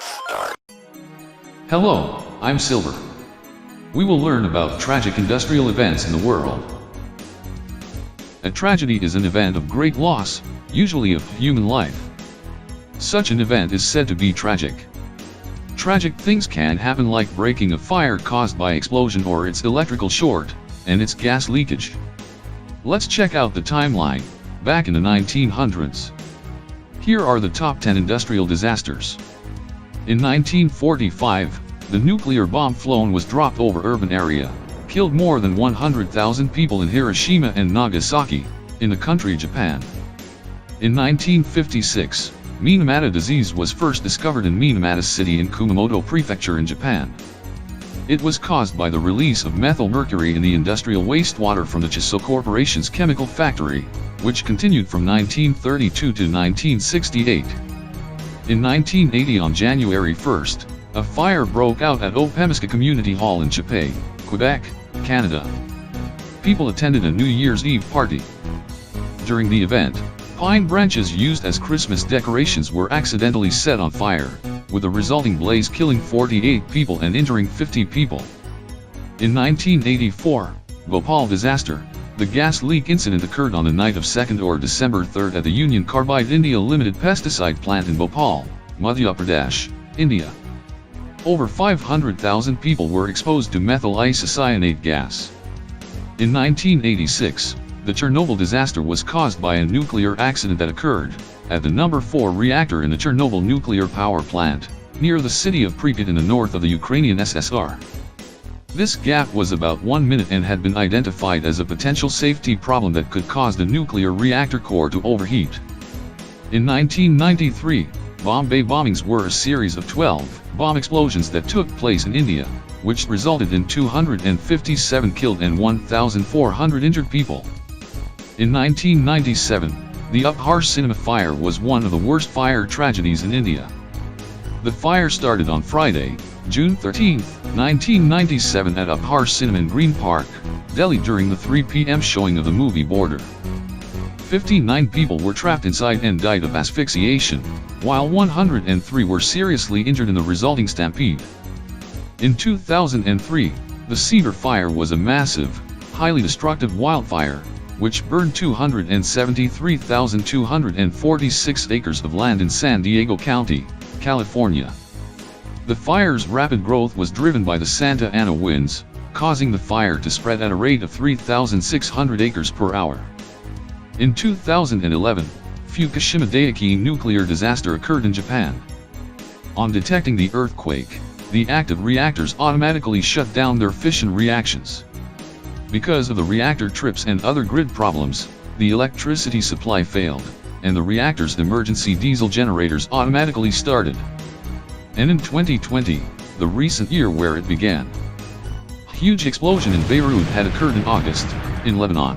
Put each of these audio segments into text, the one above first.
start. Hello, I'm Silver. We will learn about tragic industrial events in the world. A tragedy is an event of great loss, usually of human life. Such an event is said to be tragic. Tragic things can happen like breaking a fire caused by explosion or its electrical short, and its gas leakage. Let's check out the timeline, back in the 1900s. Here are the top 10 industrial disasters. In 1945, the nuclear bomb flown was dropped over urban area, killed more than 100,000 people in Hiroshima and Nagasaki, in the country Japan. In 1956, Minamata disease was first discovered in Minamata City in Kumamoto Prefecture in Japan. It was caused by the release of methyl mercury in the industrial wastewater from the Chiso Corporation's chemical factory, which continued from 1932 to 1968. In 1980 on January 1st, a fire broke out at Opemiska Community Hall in Chapay, Quebec, Canada. People attended a New Year's Eve party. During the event, pine branches used as Christmas decorations were accidentally set on fire, with a resulting blaze killing 48 people and injuring 50 people. In 1984, Bhopal disaster. The gas leak incident occurred on the night of 2nd or December 3rd at the Union Carbide India Limited pesticide plant in Bhopal, Madhya Pradesh, India. Over 500,000 people were exposed to methyl isocyanate gas. In 1986, the Chernobyl disaster was caused by a nuclear accident that occurred at the number 4 reactor in the Chernobyl nuclear power plant, near the city of Pripyat in the north of the Ukrainian SSR. This gap was about 1 minute and had been identified as a potential safety problem that could cause the nuclear reactor core to overheat. In 1993, Bombay bombings were a series of 12 bomb explosions that took place in India, which resulted in 257 killed and 1,400 injured people. In 1997, the Upharsh cinema fire was one of the worst fire tragedies in India. The fire started on Friday, June 13, 1997 at Upharsh Cinema in Green Park, Delhi during the 3 p.m. showing of the movie Border. 59 people were trapped inside and died of asphyxiation, while 103 were seriously injured in the resulting stampede. In 2003, the Cedar Fire was a massive, highly destructive wildfire, which burned 273,246 acres of land in San Diego County, California. The fire's rapid growth was driven by the Santa Ana winds, causing the fire to spread at a rate of 3,600 acres per hour. In 2011, Fukushima Daiichi nuclear disaster occurred in Japan. On detecting the earthquake, the active reactors automatically shut down their fission reactions. Because of the reactor trips and other grid problems, the electricity supply failed, and the reactor's emergency diesel generators automatically started. And in 2020, the recent year where it began, a huge explosion in Beirut had occurred in August, in Lebanon.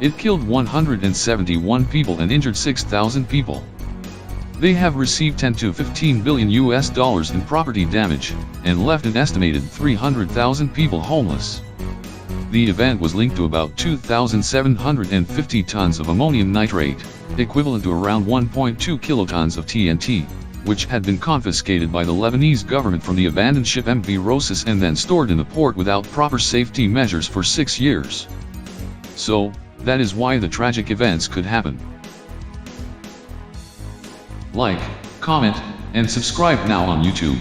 It killed 171 people and injured 6,000 people. They have received 10 to 15 billion US dollars in property damage, and left an estimated 300,000 people homeless. The event was linked to about 2,750 tons of ammonium nitrate, equivalent to around 1.2 kilotons of TNT, which had been confiscated by the Lebanese government from the abandoned ship MV Rosas and then stored in the port without proper safety measures for 6 years. So, that is why the tragic events could happen. Like, comment, and subscribe now on YouTube.